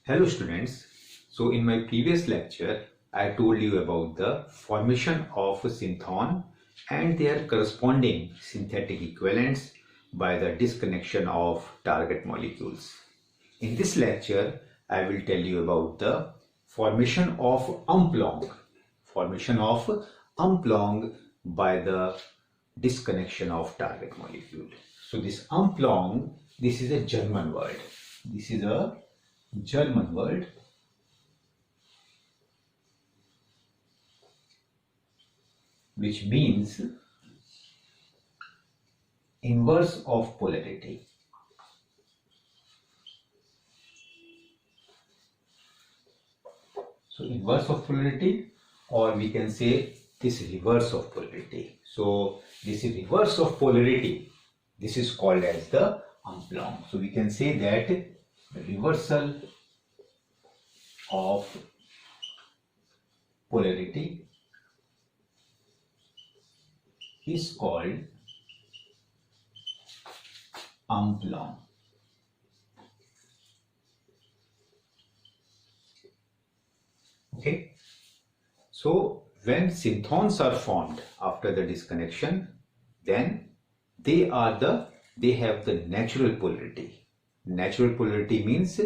Hello students. So in my previous lecture, I told you about the formation of a synthon and their corresponding synthetic equivalents by the disconnection of target molecules. In this lecture, I will tell you about the formation of Umpolung by the disconnection of target molecule. So this Umpolung, this is a German word. This is a German word which means inverse of polarity. So inverse of polarity, or we can say this reverse of polarity. So this is reverse of polarity. This is called as the Umpolung. So we can say that the reversal of polarity is called Umpolung. Okay. So when synthons are formed after the disconnection, then they have the natural polarity. Natural polarity means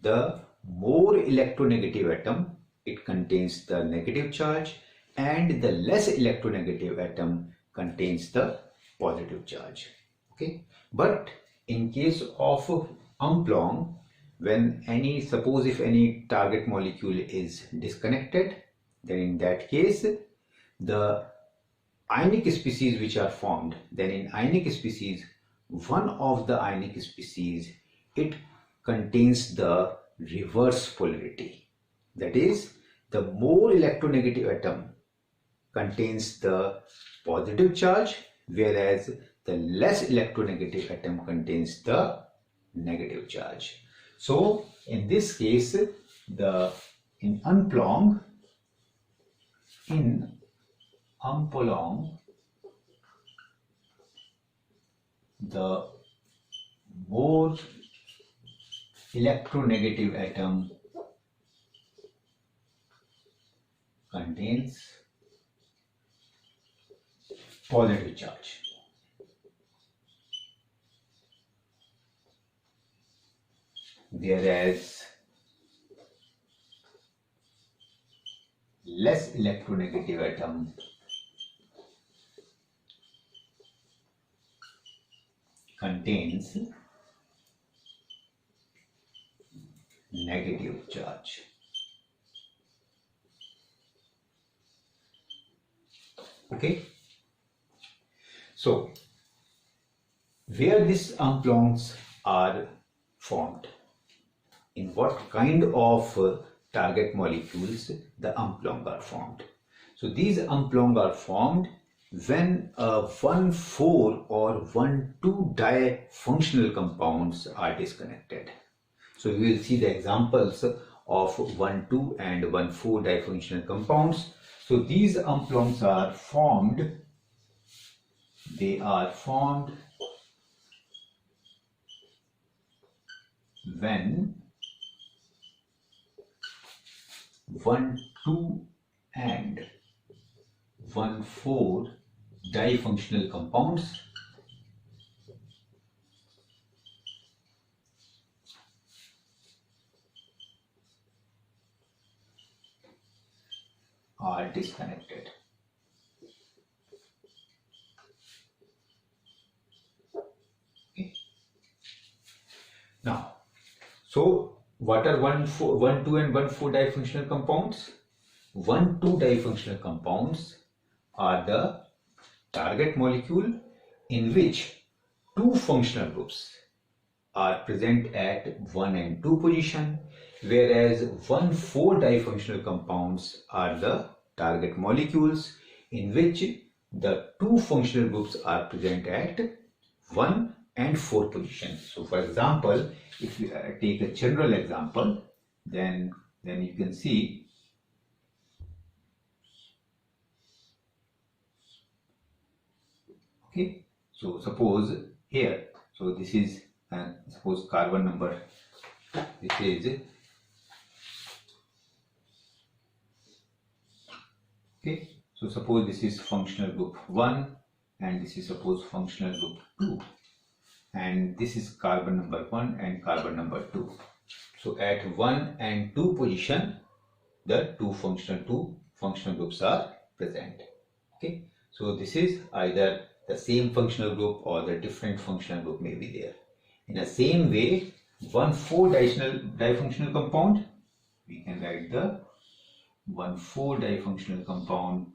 the more electronegative atom, it contains the negative charge, and the less electronegative atom contains the positive charge. Okay, but in case of Umpolung, when suppose if any target molecule is disconnected, then in that case the ionic species which are formed, then in ionic species, one of the ionic species, it contains the reverse polarity. That is, the more electronegative atom contains the positive charge, whereas the less electronegative atom contains the negative charge. So in this case, in Umpolung, the more electronegative atom contains positive charge. Whereas less electronegative atom contains negative charge. Okay. So where these Umpolungs are formed, in what kind of target molecules the Umpolung are formed. So these Umpolung are formed when 1,4 or 1,2 difunctional compounds are disconnected. So we will see the examples of 1,2 and 1,4 difunctional compounds. So these Umpolungs are formed. They are formed when 1,2 and 1,4 difunctional compounds are disconnected. Okay. Now, so what are 1,2 and 1,4 difunctional compounds? 1,2 difunctional compounds are the target molecule in which two functional groups are present at 1 and 2 position, whereas 1,4 difunctional compounds are the target molecules in which the two functional groups are present at 1 and 4 position. So for example, if you take a general example, then you can see okay. So suppose here, so this is suppose carbon number, this is Okay, so suppose this is functional group 1 and this is suppose functional group 2, and this is carbon number 1 and carbon number 2. So at 1 and 2 position, the two functional groups are present. Okay, so this is either the same functional group or the different functional group may be there. In the same way, 1,4-difunctional compound, we can write the 1,4-difunctional compound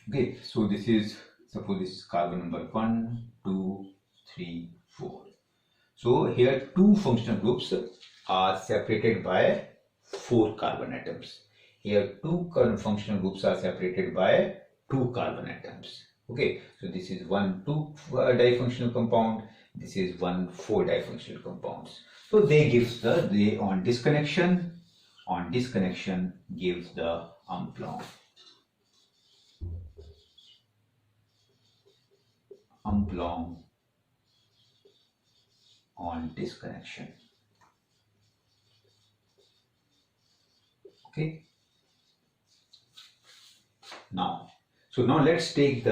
okay. So this is, suppose this is carbon number 1, 2, 3, 4. So here two functional groups are separated by 4 carbon atoms. Here two functional groups are separated by 2 carbon atoms. Okay, so this is 1,2-difunctional compound. This is 1,4-difunctional compounds. So they gives the on disconnection gives the Umpolung. Umpolung on disconnection. Okay. Now let's take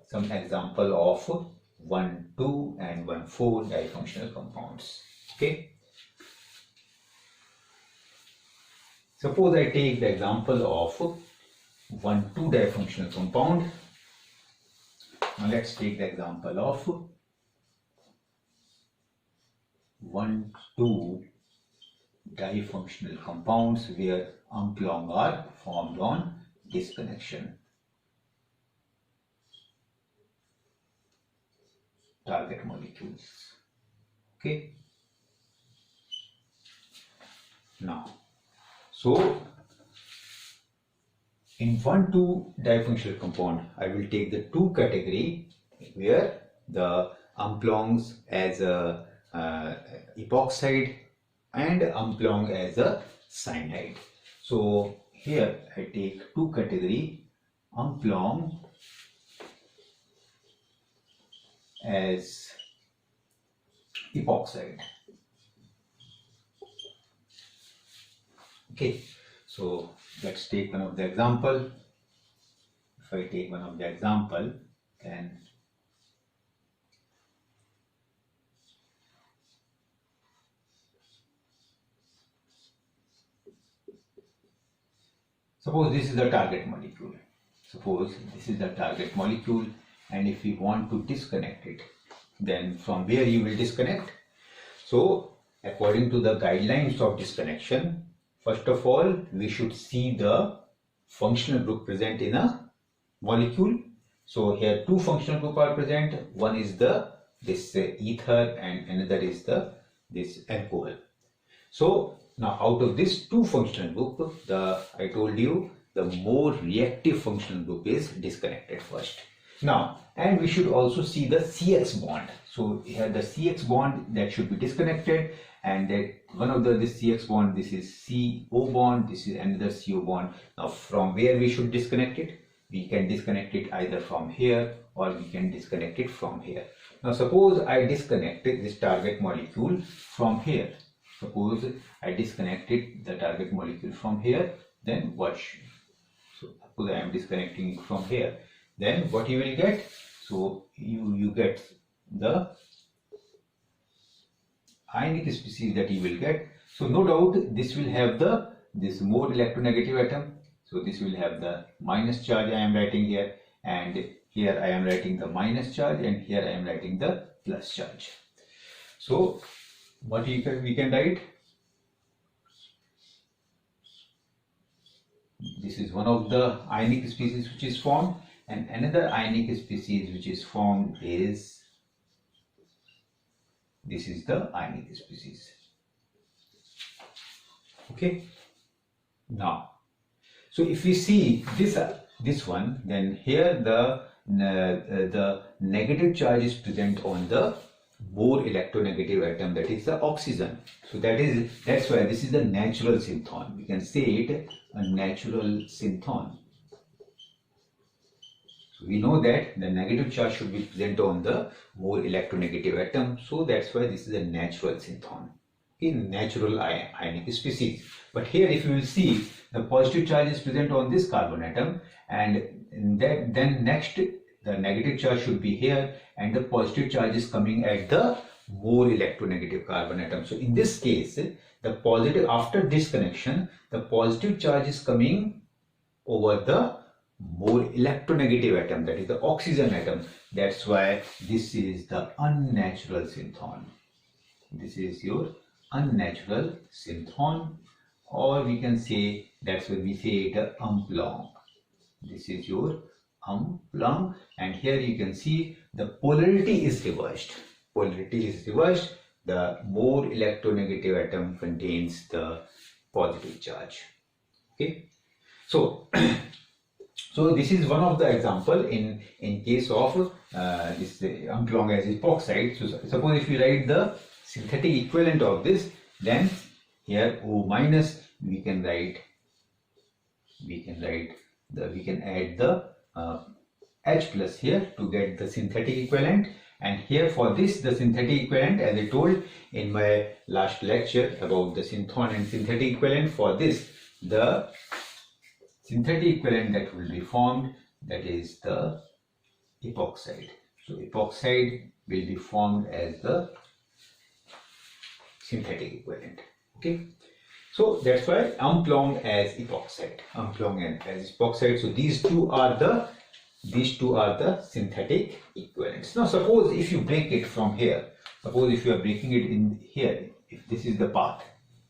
some example of 1, 2 and 1, 4 difunctional compounds. Okay. Suppose I take the example of 1, 2 difunctional compound. Now let's take the example of 1, 2 difunctional compounds where Umpolung are formed on disconnection. Target molecules. Okay. Now, so in 1, 2 difunctional compound, I will take the 2 category where the Umpolungs as a epoxide and Umpolung as a cyanide. So here I take 2 category, Umpolung as epoxide. Okay, so let's take one of the example. If I take one of the example, then suppose this is the target molecule. Suppose this is the target molecule, and if we want to disconnect it, then from where you will disconnect? So according to the guidelines of disconnection, first of all, we should see the functional group present in a molecule. So here 2 functional groups are present. One is this ether and another is this alcohol. So now out of this 2 functional group, I told you the more reactive functional group is disconnected first. Now, and we should also see the CX bond. So here the CX bond that should be disconnected, and that one of this CX bond, this is CO bond, this is another CO bond. Now from where we should disconnect it? We can disconnect it either from here or we can disconnect it from here. Now suppose I disconnected this target molecule from here. Suppose I disconnected the target molecule from here, then what? So suppose I am disconnecting it from here, then what you will get? So you get the ionic species that you will get. So no doubt this will have this more electronegative atom. So this will have the minus charge I am writing here, and here I am writing the minus charge, and here I am writing the plus charge. So what we can write? This is one of the ionic species which is formed, and another ionic species which is formed is, this is the ionic species. Okay. Now, so if we see this one, then here the negative charge is present on the more electronegative atom, that is the oxygen. So that's why this is the natural synthon. We can say it a natural synthon. So we know that the negative charge should be present on the more electronegative atom. So that's why this is a natural synthon. In natural ionic species. But here if you will see, the positive charge is present on this carbon atom, and then next the negative charge should be here, and the positive charge is coming at the more electronegative carbon atom. So in this case, the positive, after disconnection, the positive charge is coming over the more electronegative atom, that is the oxygen atom. That's why this is the unnatural synthon. This is your unnatural synthon, or we can say, that's why we say it Umpolung. This is your Umpolung, and here you can see the polarity is reversed. Polarity is reversed. The more electronegative atom contains the positive charge. Okay, so so this is one of the example in case of this Umpolung as epoxide. So suppose if we write the synthetic equivalent of this, then here O minus we can add the H plus here to get the synthetic equivalent, and here for this the synthetic equivalent, as I told in my last lecture about the synthon and synthetic equivalent, for this the synthetic equivalent that will be formed, that is the epoxide. So epoxide will be formed as the synthetic equivalent. Okay, so that's why Umpolung as epoxide. Umpolung as epoxide. So these two are the synthetic equivalents. Now suppose if you break it from here, suppose if you are breaking it in here, if this is the path,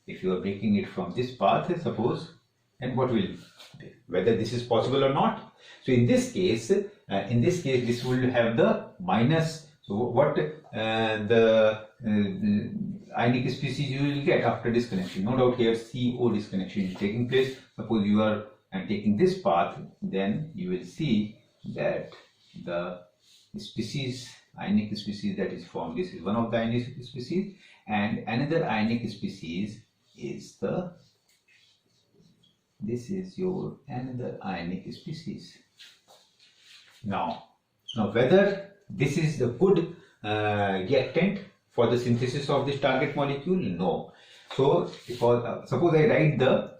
if you are breaking it from this path, suppose, and what will be, whether this is possible or not. So in this case this will have the minus. So what the ionic species you will get after disconnection? No doubt here CO disconnection is taking place. Suppose you are taking this path, then you will see that the species, ionic species that is formed, this is one of the ionic species, and another ionic species is the, this is your another ionic species. Now whether this is the good reactant for the synthesis of this target molecule? No. So because suppose I write the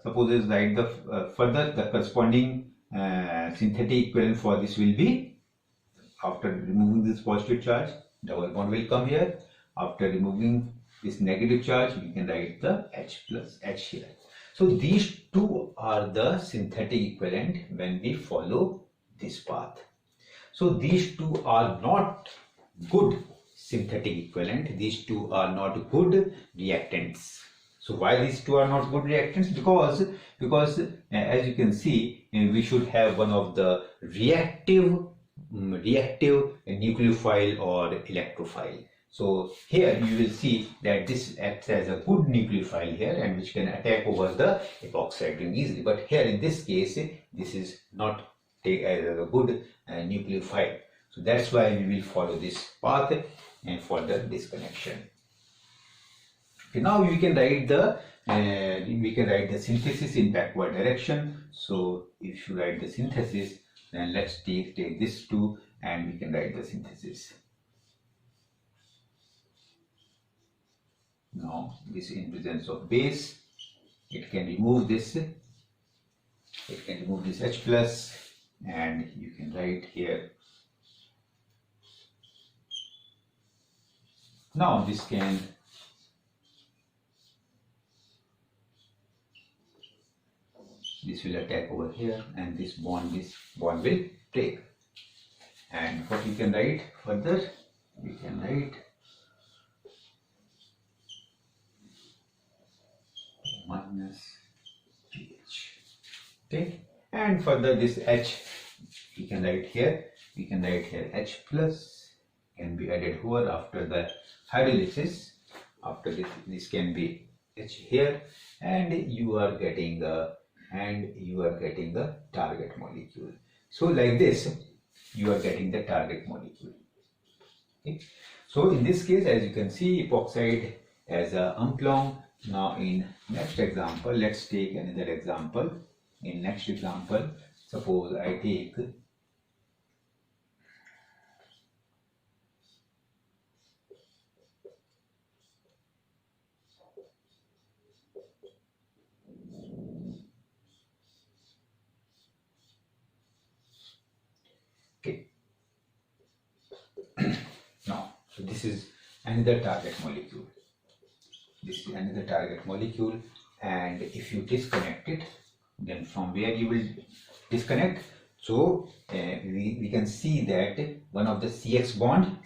further the corresponding synthetic equivalent for this will be, after removing this positive charge, double bond will come here. After removing this negative charge, we can write the H plus H here. So these two are the synthetic equivalent when we follow this path. So these two are not good synthetic equivalent. These two are not good reactants. So why these two are not good reactants? Because as you can see, we should have one of the reactive nucleophile or electrophile. So here you will see that this acts as a good nucleophile here, and which can attack over the epoxide ring easily. But here in this case, this is not take as a good nucleophile. So that's why we will follow this path and for the disconnection. Okay, now we can write the synthesis in backward direction. So if you write the synthesis, then let's take this two and we can write the synthesis. Now this in presence of base, it can remove this. It can remove this H plus, and you can write here. Now this will attack over here, and this bond will break. And what we can write further? We can write minus pH. Okay, and further this H we can write here. We can write here H plus can be added here after the hydrolysis. After this can be H here, and you are getting a target molecule. So like this, you are getting the target molecule. Okay. So in this case, as you can see, epoxide as a Umpolung. Now in next example, let's take another example. In next example, suppose I take Okay. Now, so this is another target molecule. This is another target molecule, and if you disconnect it, then from where you will disconnect? So we can see that one of the CX bond,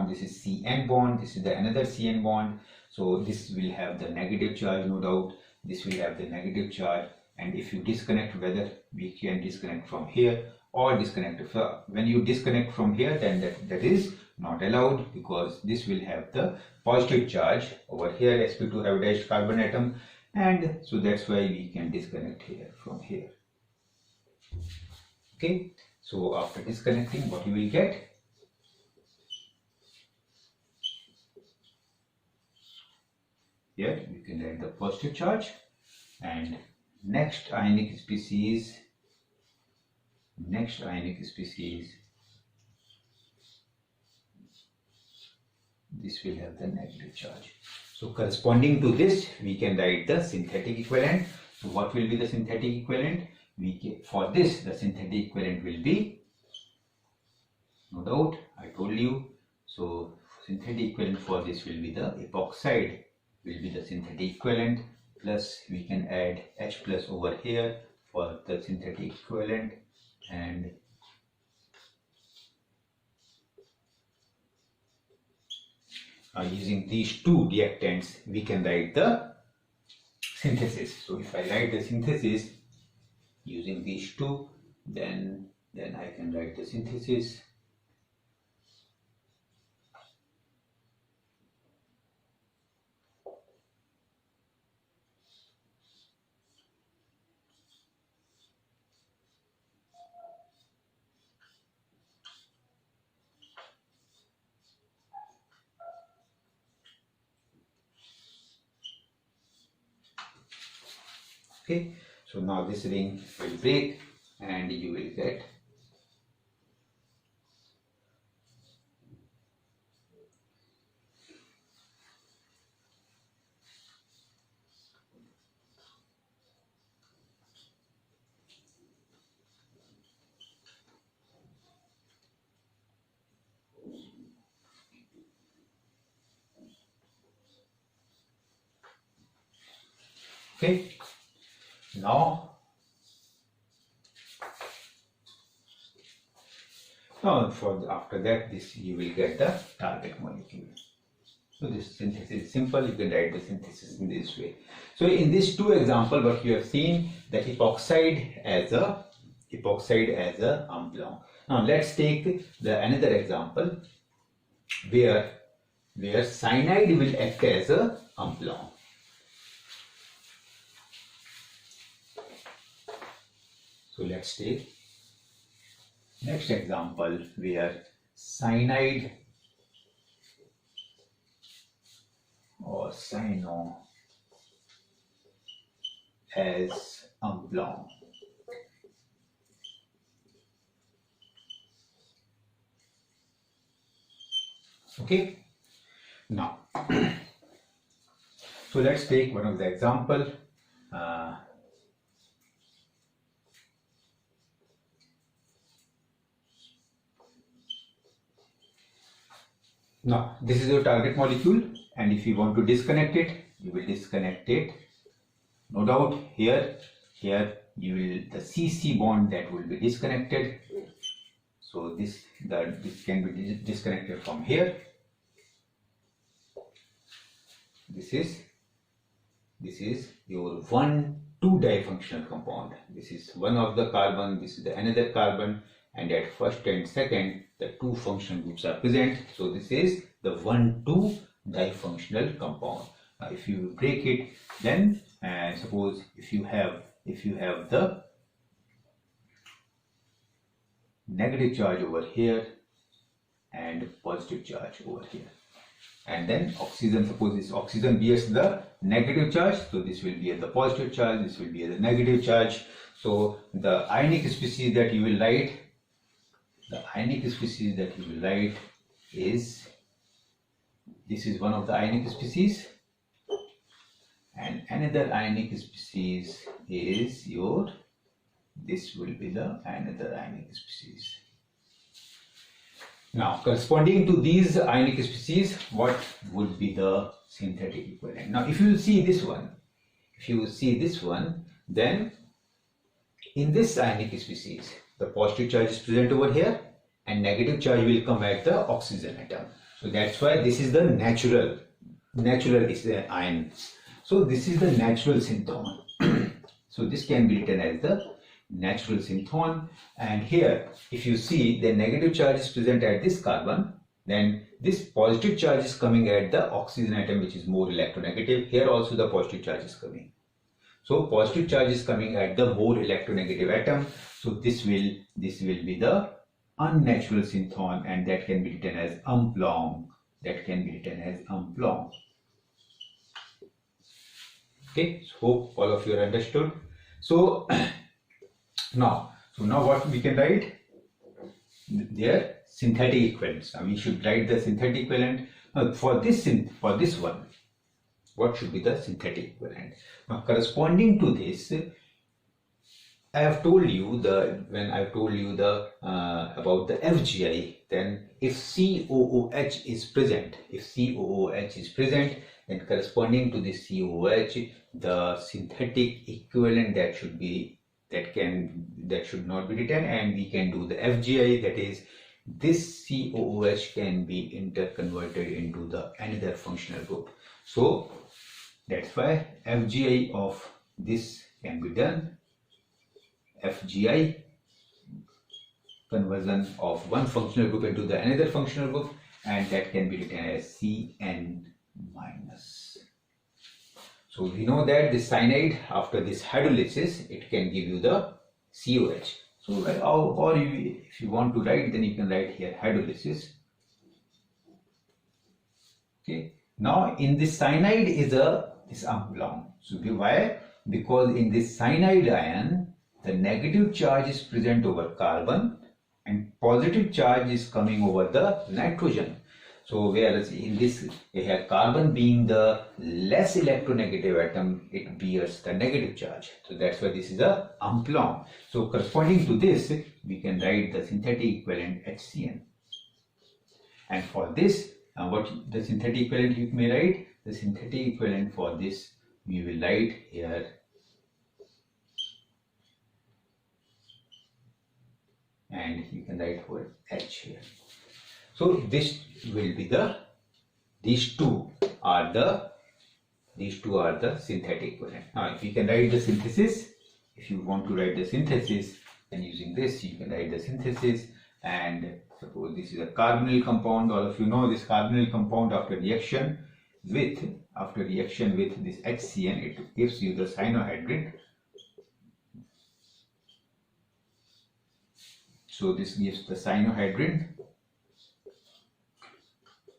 this is CN bond, this is the another CN bond. So this will have the negative charge, no doubt. This will have the negative charge, and if you disconnect, whether we can disconnect from here or disconnect when you disconnect from here, then that is not allowed, because this will have the positive charge over here, sp2 hybridized carbon atom, and so that's why we can disconnect here from here. Okay, so after disconnecting, what you will get? Here you can write the positive charge, and next ionic species, this will have the negative charge. So corresponding to this, we can write the synthetic equivalent. So what will be the synthetic equivalent? For this, the synthetic equivalent will be, no doubt, I told you. So synthetic equivalent for this will be the epoxide, will be the synthetic equivalent, plus we can add H plus over here for the synthetic equivalent, and using these two reactants, we can write the synthesis. So if I write the synthesis using these two, then I can write the synthesis. Okay, so now this ring will break and you will get okay. Now after that, this you will get the target molecule. So this synthesis is simple. You can write the synthesis in this way. So in these two examples, what you have seen, the epoxide as a Umpolung. Now let's take the another example where cyanide will act as a Umpolung. So let's take next example where cyanide or cyano as Umpolung. Okay, now so let's take one of the example. Now this is your target molecule, and if you want to disconnect it, you will disconnect it. No doubt here you will the CC bond that will be disconnected. So this can be disconnected from here. This is your 1,2 difunctional compound. This is one of the carbon, this is the another carbon, and at first and second the two functional groups are present. So this is the 1,2 difunctional compound. Now if you break it, then suppose if you have the negative charge over here and positive charge over here, and then oxygen, suppose this oxygen bears the negative charge, so this will be at the positive charge, this will be at the negative charge. So the ionic species that you will write, is, this is one of the ionic species, and another ionic species is your, this will be the another ionic species. Now, corresponding to these ionic species, what would be the synthetic equivalent? Now, if you see this one, then in this ionic species, the positive charge is present over here and negative charge will come at the oxygen atom. So that's why this is the natural ion. So this is the natural synthon. So this can be written as the natural synthon, and here if you see the negative charge is present at this carbon, then this positive charge is coming at the oxygen atom, which is more electronegative. Here also the positive charge is coming. So positive charge is coming at the more electronegative atom. So this will be the unnatural synthon, and that can be written as Umpolung. Okay, so hope all of you are understood. So now what we can write? Their synthetic equivalents. Now we should write the synthetic equivalent. For this one, what should be the synthetic equivalent? Now, corresponding to this, I have told you about the FGI. Then if COOH is present, then corresponding to this COOH, the synthetic equivalent that should not be written, and we can do the FGI. That is, this COOH can be interconverted into the another functional group. So that's why FGI of this can be done. FGI, conversion of one functional group into the another functional group, and that can be written as CN-. So we know that the cyanide, after this hydrolysis, it can give you the COH. So if you want to write, then you can write here hydrolysis. Okay. Now in this cyanide is Umpolung. So why? Because in this cyanide ion, the negative charge is present over carbon and positive charge is coming over the nitrogen. So whereas in this, here carbon being the less electronegative atom, it bears the negative charge. So that's why this is a Umpolung. So corresponding to this, we can write the synthetic equivalent HCN. And for this, what the synthetic equivalent you may write? The synthetic equivalent for this we will write here and you can write for H here. So this will be these two are the synthetic equivalent. Now if you can write the synthesis, if you want to write the synthesis, then using this you can write the synthesis. And suppose this is a carbonyl compound. All of you know this carbonyl compound, after reaction with this HCN, it gives you the cyanohydrin. So this gives the cyanohydrin,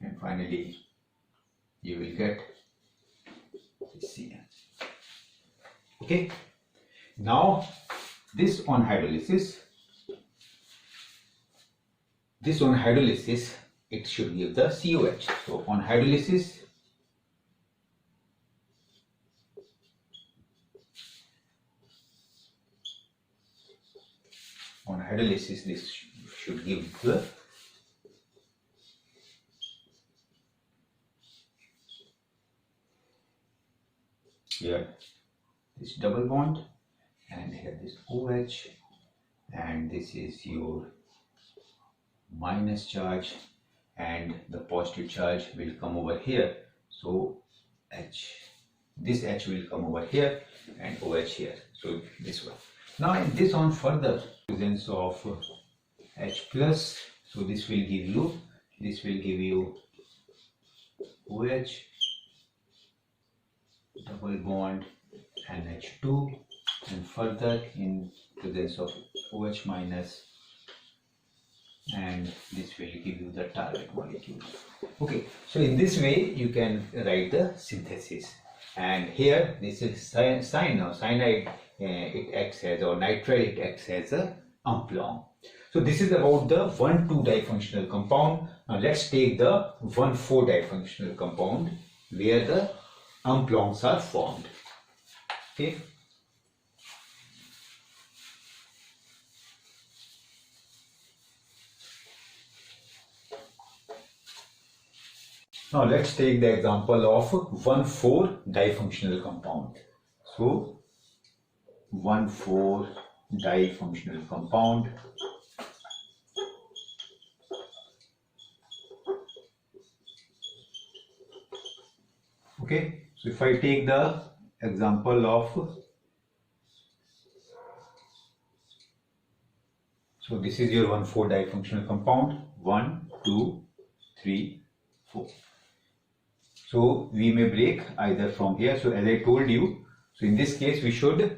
and finally you will get CN. Okay. Now this on hydrolysis, it should give the COH. So on hydrolysis, this should give the here this double bond, and here this OH, and this is your minus charge, and the positive charge will come over here. So this H will come over here and OH here. So this one. Now in this on further presence of H plus, so this will give you OH, double bond NH2, and further in presence of OH minus, and this will give you the target molecule. Okay, so in this way you can write the synthesis. And here this is cyanide, it acts as, or nitride, it acts as a Umpolung. So this is about the 1,2 difunctional compound. Now let's take the 1,4 difunctional compound where the Umpolungs are formed. Okay. Now let's take the example of 1,4-difunctional compound. So 1,4-difunctional compound. Okay, so if I take the example of, so this is your 1,4-difunctional compound, 1, 2, 3, 4. So we may break either from here. So as I told you, so in this case the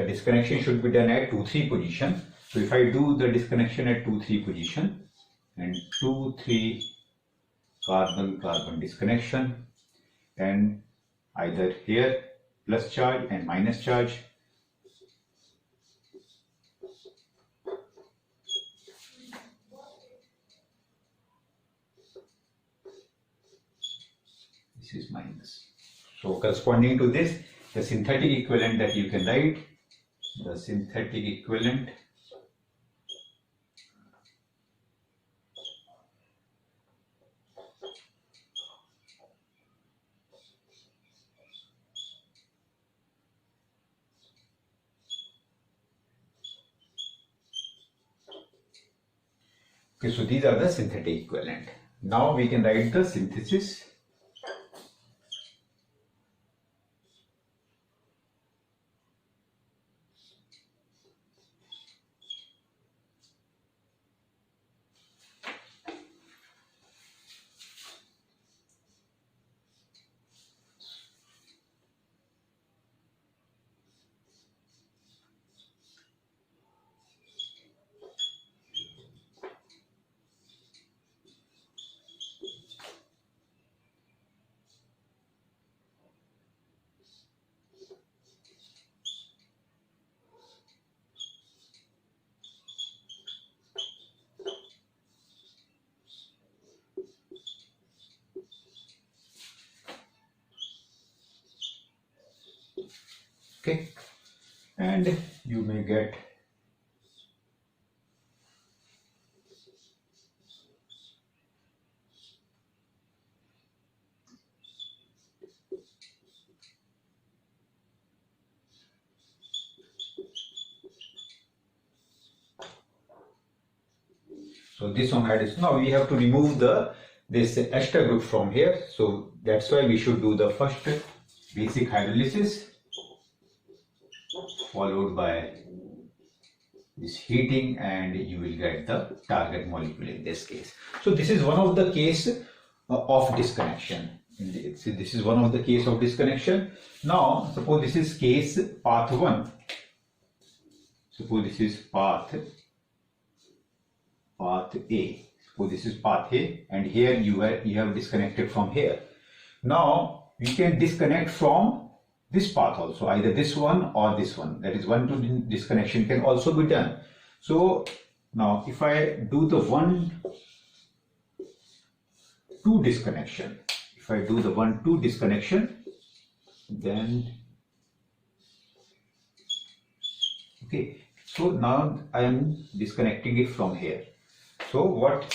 disconnection should be done at 2, 3 position. So if I do the disconnection at 2, 3 position and 2, 3 carbon disconnection, and either here plus charge and minus charge. This is minus. So corresponding to this, the synthetic equivalent that you can write, the synthetic equivalent okay, so these are the synthetic equivalent. Now we can write the synthesis. Okay, and you may get so this one had now we have to remove this ester group from here. So that's why we should do the first basic hydrolysis, followed by this heating, and you will get the target molecule in this case. So this is one of the case of disconnection. This is one of the case of disconnection. Now suppose this is case path 1. Suppose this is path A. Suppose this is path A, and here you have disconnected from here. Now we can disconnect from this path also, either this one or this one. That is 1-2 disconnection can also be done. So now if I do the 1-2 disconnection, then okay, so now I am disconnecting it from here. So what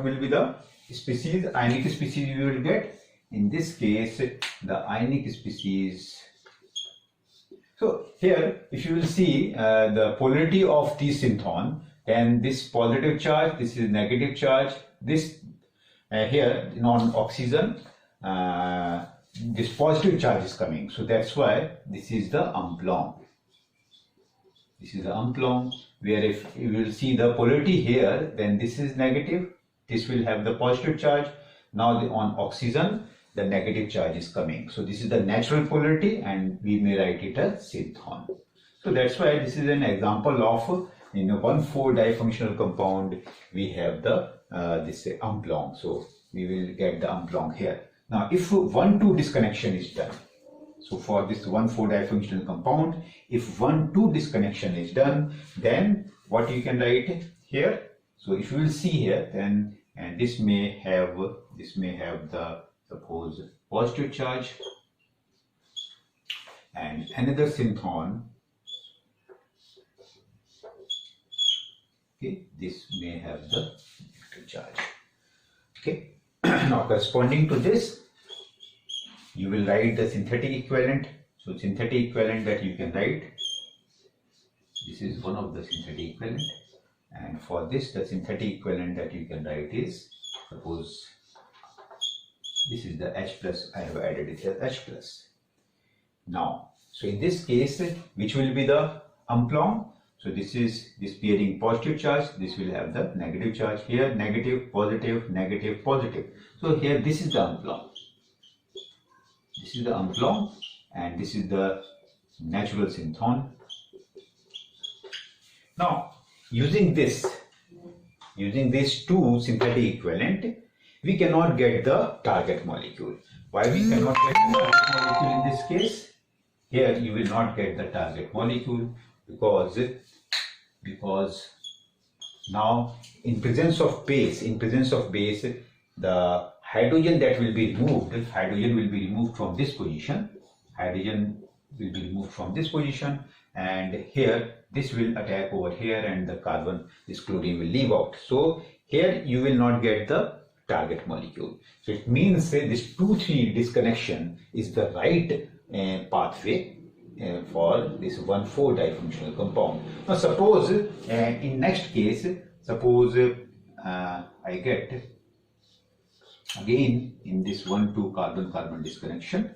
will be the species, ionic species you will get? In this case, the ionic species. So here, if you will see the polarity of the synthon, then this positive charge, this is negative charge, this here on oxygen, this positive charge is coming. So that's why this is the Umpolung. This is the Umpolung, where if you will see the polarity here, then this is negative, this will have the positive charge. Now on oxygen, the negative charge is coming. So this is the natural polarity, and we may write it as synthon. So that's why this is an example of in a 1,4-difunctional compound we have the this Umpolung. So we will get the Umpolung here. Now if 1-2 disconnection is done, so for this 1,4-difunctional compound, if 1-2 disconnection is done, then what you can write here? So if you will see here, then and this may have the suppose positive charge, and another synthon Okay, this may have the negative charge. Okay, now corresponding to this, you will write the synthetic equivalent. So synthetic equivalent that you can write, this is one of the synthetic equivalent, and for this the synthetic equivalent that you can write is, suppose this is the H plus, I have added it as H plus. Now, so in this case, which will be the Umpolung? So this is this bearing positive charge, this will have the negative charge here, negative, positive, negative, positive. So here this is the Umpolung. This is the Umpolung and this is the natural synthon. Now, using these two synthetic equivalent, we cannot get the target molecule. Why we cannot get the target molecule in this case? Here you will not get the target molecule because now in presence of base, the hydrogen that will be removed, from this position. And here this will attack over here and the carbon, this chlorine will leave out. So here you will not get the target molecule. So it means this 2,3 disconnection is the right pathway for this 1,4 difunctional compound. Now suppose in next case, suppose I get again in this 1,2 carbon-carbon disconnection,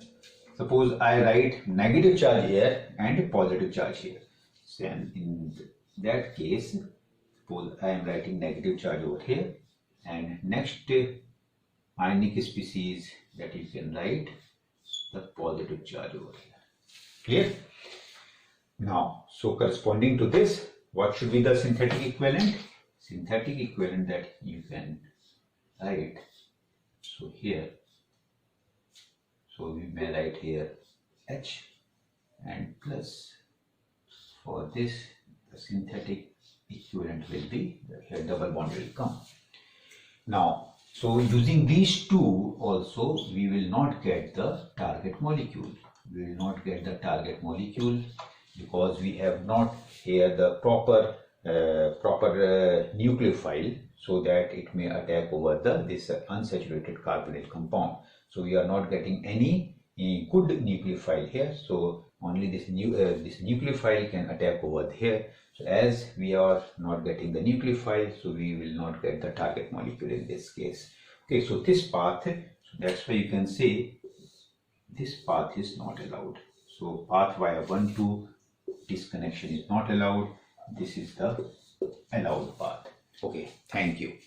suppose I write negative charge here and positive charge here. So in that case, suppose I am writing negative charge over here, and next ionic species that you can write the positive charge over here. Clear? Now, so corresponding to this, what should be the synthetic equivalent? Synthetic equivalent that you can write. So here, so we may write here H and plus. For this, the synthetic equivalent will be, here double bond will come. Now, so using these two also, we will not get the target molecule. Because we have not here the proper nucleophile, so that it may attack over this unsaturated carbonyl compound. So we are not getting any good nucleophile here. So only this nucleophile can attack over here. So as we are not getting the nucleophile, so we will not get the target molecule in this case. Okay, so this path, so that's why you can say this path is not allowed. So path via 1,2 disconnection is not allowed. This is the allowed path. Okay, thank you.